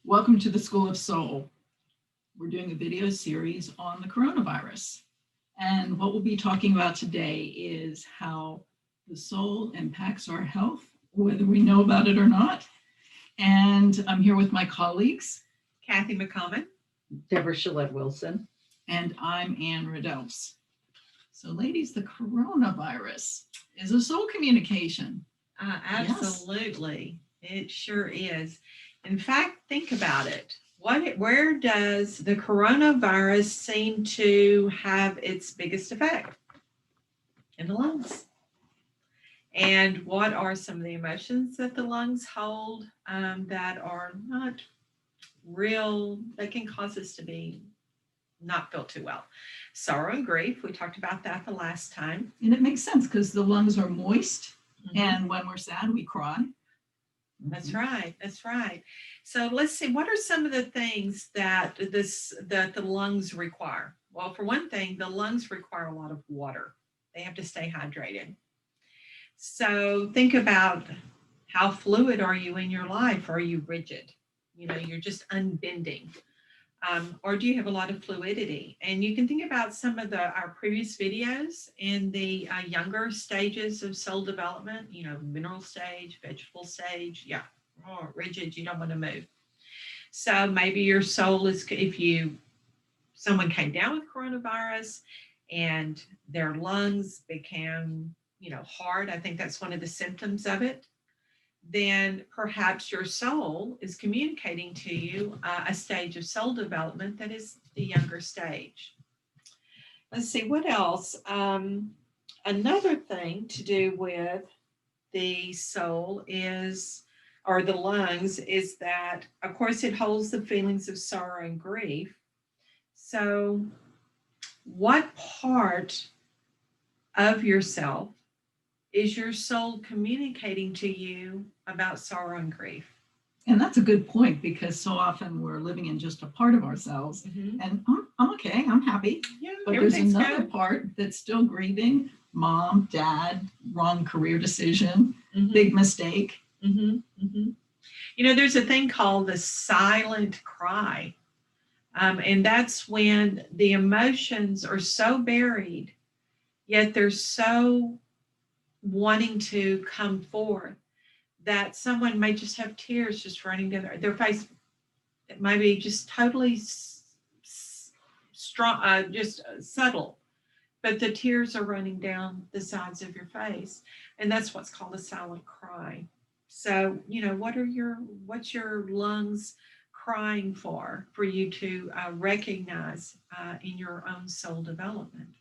Welcome to the School of Soul. We're doing a video series on the coronavirus. And what we'll be talking about today is how the soul impacts our health, whether we know about it or not. And I'm here with my colleagues, Kathy McCommon, Deborah Shalette Wilson, and I'm Ann Riddels. So ladies, the coronavirus is a soul communication. Absolutely. Yes. It sure is. In fact, think about it. Where does the coronavirus seem to have its biggest effect? In the lungs. And what are some of the emotions that the lungs hold that are not real, that can cause us to be not feel too well? Sorrow and grief. We talked about that the last time. And it makes sense because the lungs are moist. Mm-hmm. And when we're sad, we cry. That's right. That's right. So let's see, what are some of the things that the lungs require? Well, for one thing, the lungs require a lot of water. They have to stay hydrated. So think about how fluid are you in your life? Are you rigid? You know, you're just unbending. Or do you have a lot of fluidity? And you can think about some of our previous videos in the younger stages of soul development, you know, mineral stage, vegetable stage. Yeah, rigid, you don't want to move. So maybe your soul is, someone came down with coronavirus and their lungs became, hard. I think that's one of the symptoms of it. Then perhaps your soul is communicating to you a stage of soul development that is the younger stage. Let's see, what else? Another thing to do with the soul or the lungs is that, of course, it holds the feelings of sorrow and grief. So what part of yourself is your soul communicating to you about sorrow and grief? And that's a good point, because so often we're living in just a part of ourselves. Mm-hmm. And I'm okay, I'm happy. Yeah, but there's another part that's still grieving. Mom, dad, wrong career decision, mm-hmm. big mistake. Mm-hmm. Mm-hmm. There's a thing called the silent cry. And that's when the emotions are so buried, yet they're so wanting to come forth that someone may just have tears just running down their face. It might be just totally strong, just subtle, but the tears are running down the sides of your face, and that's what's called a silent cry. So, what's your lungs crying for you to recognize in your own soul development?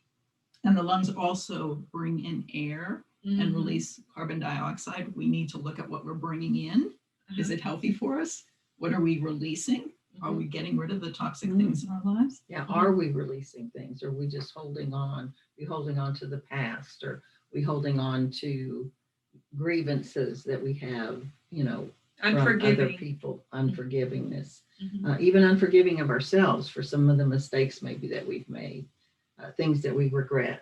And the lungs also bring in air. Mm-hmm. And release carbon dioxide. We need to look at what we're bringing in. Uh-huh. Is it healthy for us? What are we releasing? Mm-hmm. Are we getting rid of the toxic mm-hmm. things in our lives? Yeah. Mm-hmm. Are we releasing things? Or are we just holding on? We holding on to the past? Or we holding on to grievances that we have, from other people, unforgivingness, mm-hmm. Even unforgiving of ourselves for some of the mistakes maybe that we've made, things that we regret.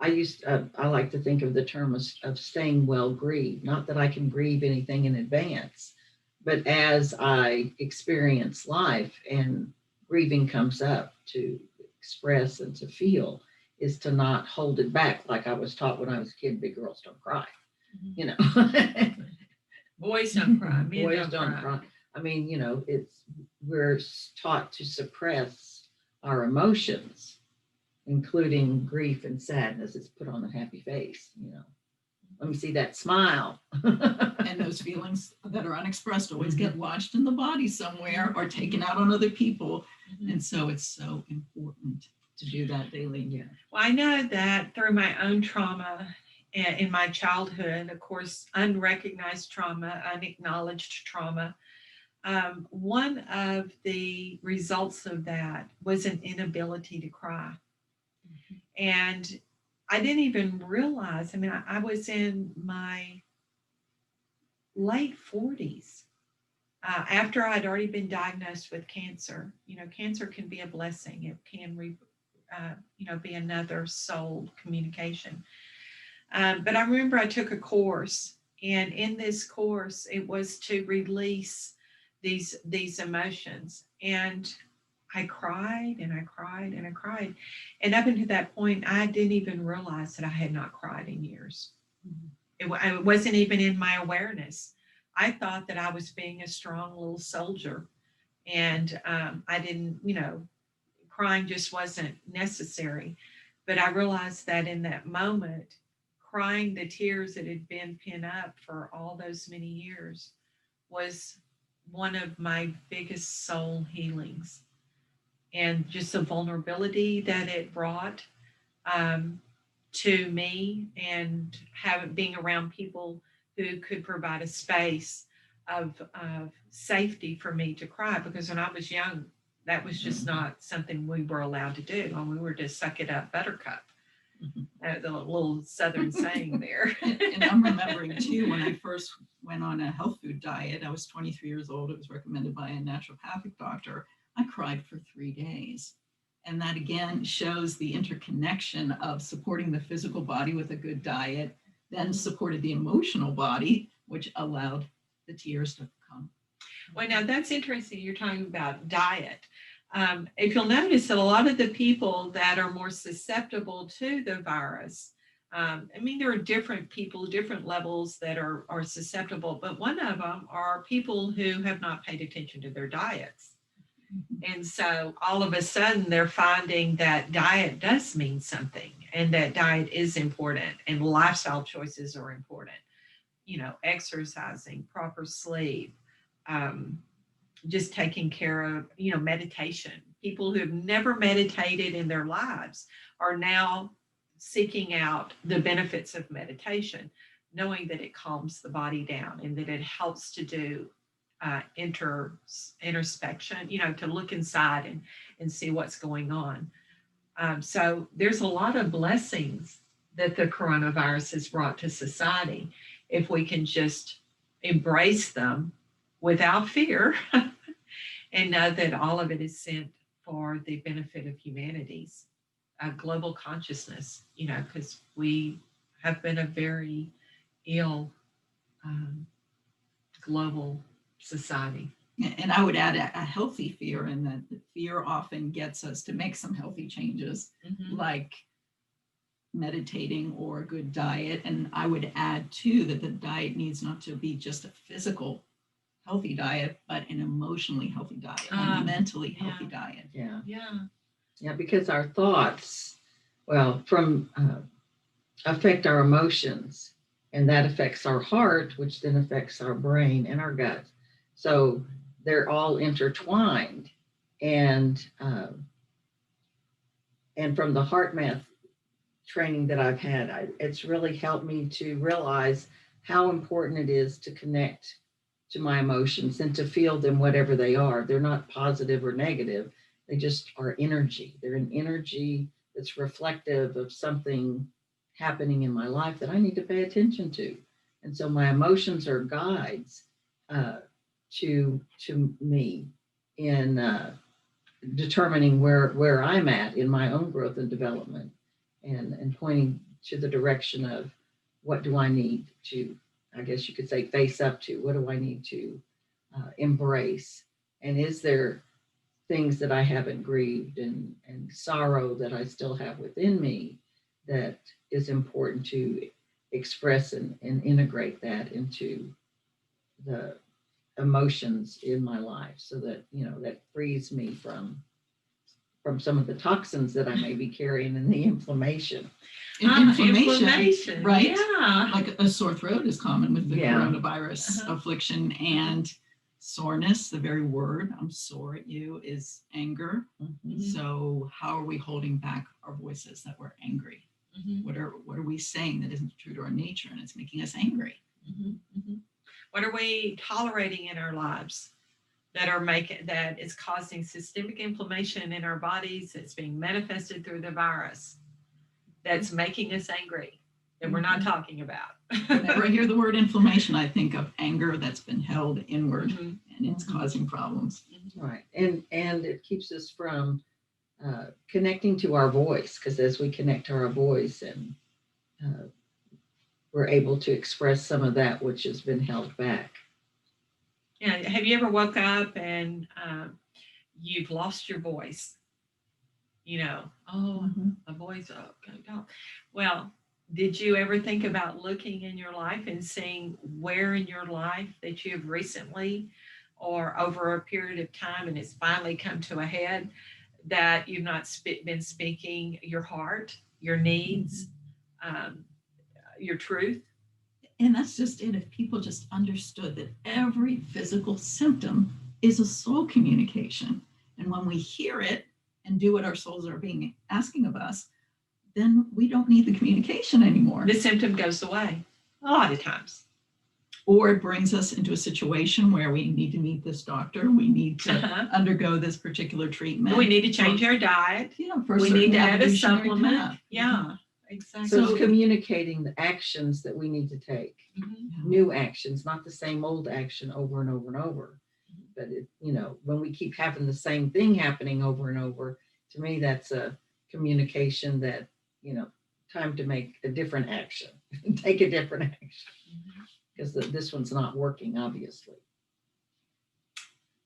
I like to think of the term of staying well grieved. Not that I can grieve anything in advance, but as I experience life and grieving comes up, to express and to feel is to not hold it back. Like I was taught when I was a kid, big girls don't cry, mm-hmm. Boys don't cry. Boys don't cry. I mean, we're taught to suppress our emotions, including grief and sadness. It's put on a happy face, Let me see that smile. And those feelings that are unexpressed always mm-hmm. get lodged in the body somewhere or taken out on other people. Mm-hmm. And so it's so important to do that daily. Yeah. Well, I know that through my own trauma in my childhood, of course, unrecognized trauma, unacknowledged trauma, one of the results of that was an inability to cry. And I didn't even realize, I was in my late 40s after I'd already been diagnosed with cancer. Cancer can be a blessing. It can, be another soul communication. But I remember I took a course, and in this course, it was to release these emotions. And I cried and I cried and I cried. And up until that point, I didn't even realize that I had not cried in years. It wasn't even in my awareness. I thought that I was being a strong little soldier. And I didn't, crying just wasn't necessary. But I realized that in that moment, crying the tears that had been pent up for all those many years was one of my biggest soul healings. And just the vulnerability that it brought um, to me, and having being around people who could provide a space of safety for me to cry. Because when I was young, that was just not something we were allowed to do. And we were to suck it up, buttercup. The little Southern saying there. And I'm remembering too, when I first went on a health food diet, I was 23 years old. It was recommended by a naturopathic doctor. I cried for 3 days. And that again shows the interconnection of supporting the physical body with a good diet, then supported the emotional body, which allowed the tears to come. Well, now that's interesting. You're talking about diet. If you'll notice that a lot of the people that are more susceptible to the virus, there are different people, different levels that are susceptible, but one of them are people who have not paid attention to their diets. And so all of a sudden they're finding that diet does mean something, and that diet is important, and lifestyle choices are important. Exercising, proper sleep, just taking care of, meditation. People who have never meditated in their lives are now seeking out the benefits of meditation, knowing that it calms the body down and that it helps to do introspection, to look inside and see what's going on. So there's a lot of blessings that the coronavirus has brought to society if we can just embrace them without fear and know that all of it is sent for the benefit of humanity's global consciousness, because we have been a very ill global society. And I would add a healthy fear, in that the fear often gets us to make some healthy changes, like meditating or a good diet. And I would add too that the diet needs not to be just a physical healthy diet, but an emotionally healthy diet, a mentally healthy diet. Yeah, because our thoughts, affect our emotions, and that affects our heart, which then affects our brain and our gut. So they're all intertwined. And from the heart math training that I've had, it's really helped me to realize how important it is to connect to my emotions and to feel them, whatever they are. They're not positive or negative. They just are energy. They're an energy that's reflective of something happening in my life that I need to pay attention to. And so my emotions are guides to me in determining where I'm at in my own growth and development, and pointing to the direction of what do I need to, I guess you could say, face up to. What do I need to embrace? And is there things that I haven't grieved and sorrow that I still have within me that is important to express and integrate that into the emotions in my life, so that, that frees me from some of the toxins that I may be carrying in the inflammation. Inflammation, right? Yeah. Like a sore throat is common with the coronavirus affliction, and soreness, the very word, I'm sore at you, is anger. So how are we holding back our voices that we're angry? What are we saying that isn't true to our nature and it's making us angry? What are we tolerating in our lives that is causing systemic inflammation in our bodies, that's being manifested through the virus, that's making us angry, that we're not talking about? Whenever I hear the word inflammation, I think of anger that's been held inward, and it's causing problems. Right. And it keeps us from connecting to our voice, because as we connect to our voice, and we're able to express some of that which has been held back. Yeah. Have you ever woke up and you've lost your voice? Oh, Mhm. a voice. Oh, God. Well, did you ever think about looking in your life and seeing where in your life that you have recently or over a period of time and it's finally come to a head that you've not been speaking your heart, your needs, um, your truth? And that's just it. If people just understood that every physical symptom is a soul communication. And when we hear it and do what our souls are being asking of us, then we don't need the communication anymore. The symptom goes away a lot of times. Or it brings us into a situation where we need to meet this doctor. We need to undergo this particular treatment. We need to change our diet. We need to add a supplement. Path. Yeah, exactly. So it's communicating the actions that we need to take, Mhm. new actions, not the same old action over and over and over. But when we keep having the same thing happening over and over, to me, that's a communication that, time to make a different action, take a different action, because this one's not working, obviously.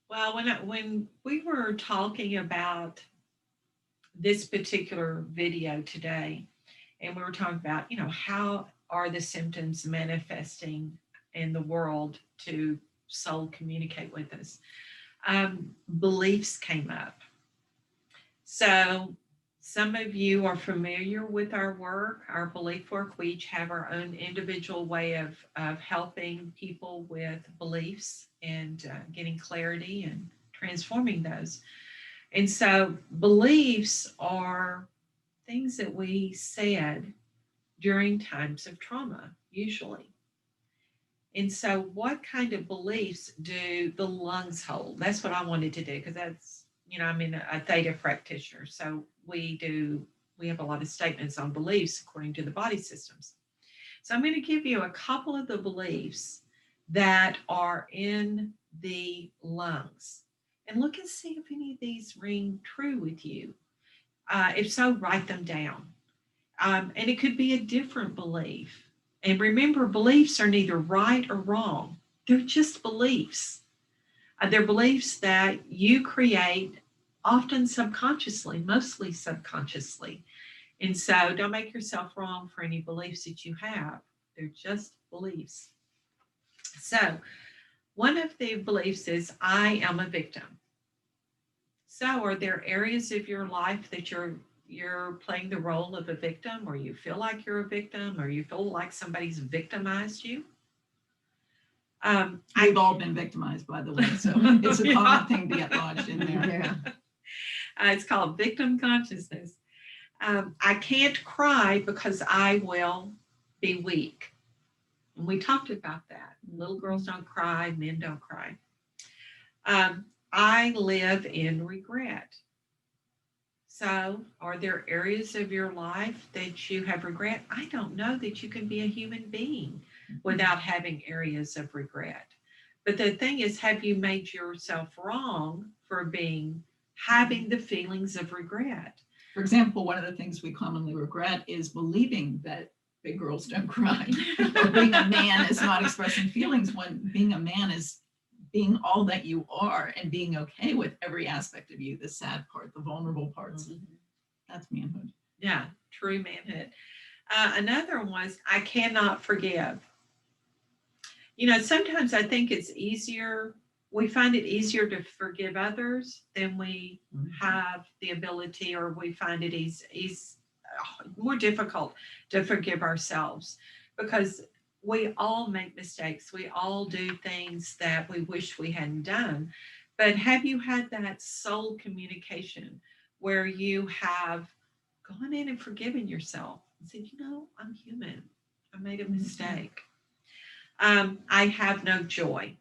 Well, when we were talking about this particular video today, and we were talking about, how are the symptoms manifesting in the world to soul communicate with us, beliefs came up. So some of you are familiar with our work, our belief work. We each have our own individual way of helping people with beliefs and getting clarity and transforming those. And so beliefs are things that we said during times of trauma, usually. And so what kind of beliefs do the lungs hold? That's what I wanted to do, because that's, I'm in a theta practitioner. So we have a lot of statements on beliefs according to the body systems. So I'm going to give you a couple of the beliefs that are in the lungs. And look and see if any of these ring true with you. If so, write them down. And it could be a different belief. And remember, beliefs are neither right or wrong. They're just beliefs. They're beliefs that you create, often subconsciously, mostly subconsciously. And so don't make yourself wrong for any beliefs that you have. They're just beliefs. So one of the beliefs is, I am a victim. So are there areas of your life that you're playing the role of a victim, or you feel like you're a victim, or you feel like somebody's victimized you? We've all been victimized, by the way, so it's a common thing to get lodged in there. Yeah. It's called victim consciousness. I can't cry because I will be weak. And we talked about that. Little girls don't cry, men don't cry. I live in regret. So are there areas of your life that you have regret? I don't know that you can be a human being without having areas of regret. But the thing is, have you made yourself wrong for having the feelings of regret? For example, one of the things we commonly regret is believing that big girls don't cry. Or being a man is not expressing feelings, when being a man is being all that you are and being okay with every aspect of you, the sad part, the vulnerable parts. Mm-hmm. That's manhood. Yeah, true manhood. Another one was, I cannot forgive. Sometimes I think we find it easier to forgive others than we have the ability, or we find it more difficult to forgive ourselves, because we all make mistakes. We all do things that we wish we hadn't done. But have you had that soul communication where you have gone in and forgiven yourself and said, I'm human. I made a mistake. I have no joy.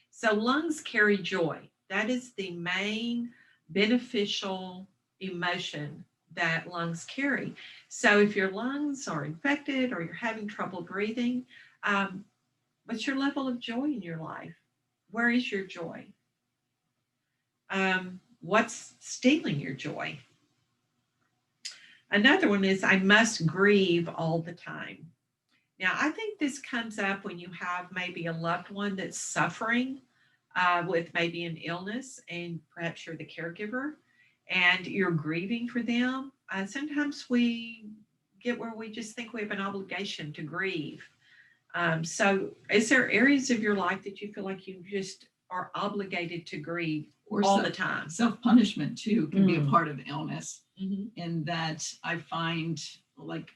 So lungs carry joy. That is the main beneficial emotion that lungs carry. So if your lungs are infected or you're having trouble breathing, what's your level of joy in your life? Where is your joy? What's stealing your joy? Another one is, I must grieve all the time. Now, I think this comes up when you have maybe a loved one that's suffering with maybe an illness, and perhaps you're the caregiver and you're grieving for them. Sometimes we get where we just think we have an obligation to grieve. So is there areas of your life that you feel like you just are obligated to grieve Or all the time? self-punishment too can be a Mm. part of illness, Mhm. in that I find like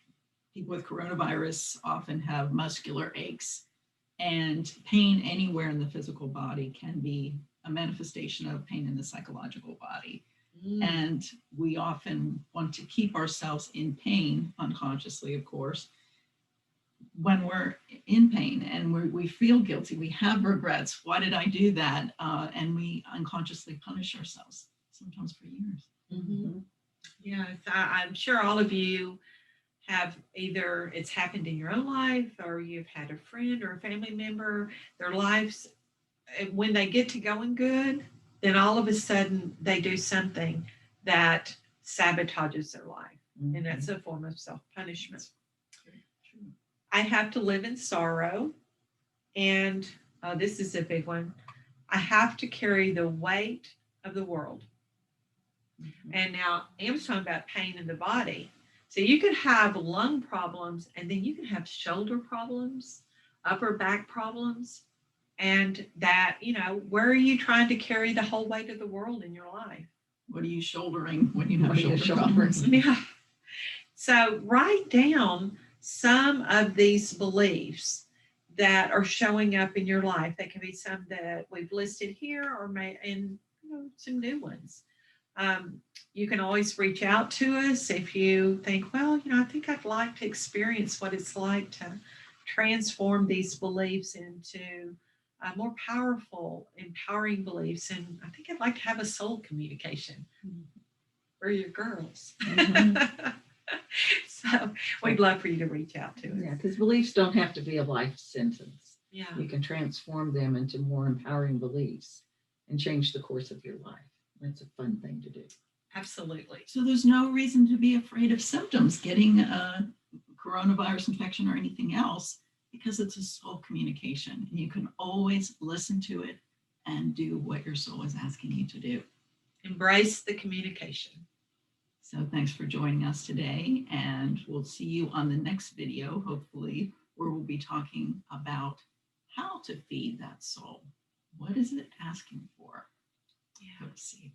people with coronavirus often have muscular aches, and pain anywhere in the physical body can be a manifestation of pain in the psychological body. Mm. And we often want to keep ourselves in pain, unconsciously, of course, when we're in pain and we feel guilty, we have regrets. Why did I do that? And we unconsciously punish ourselves, sometimes for years. Mhm. Yes, I'm sure all of you have either it's happened in your own life, or you've had a friend or a family member, their lives, when they get to going good, then all of a sudden they do something that sabotages their life. And that's a form of self-punishment. Very true. I have to live in sorrow. And this is a big one. I have to carry the weight of the world. Mhm. And now Am's talking about pain in the body. So you could have lung problems, and then you can have shoulder problems, upper back problems. And that, where are you trying to carry the whole weight of the world in your life? What are you shouldering when you have What are you shoulder shouldering? problems? Yeah. So write down some of these beliefs that are showing up in your life. They can be some that we've listed here, or some new ones. You can always reach out to us if you think, well, I think I'd like to experience what it's like to transform these beliefs into more powerful, empowering beliefs. And I think I'd like to have a soul communication. We're your girls. Mhm. So we'd love for you to reach out to us. Yeah, because beliefs don't have to be a life sentence. Yeah. You can transform them into more empowering beliefs and change the course of your life. That's a fun thing to do. Absolutely. So there's no reason to be afraid of symptoms, getting a coronavirus infection or anything else, because it's a soul communication. And you can always listen to it and do what your soul is asking you to do. Embrace the communication. So thanks for joining us today, and we'll see you on the next video, hopefully, where we'll be talking about how to feed that soul. What is it asking for? Yeah. Let's see.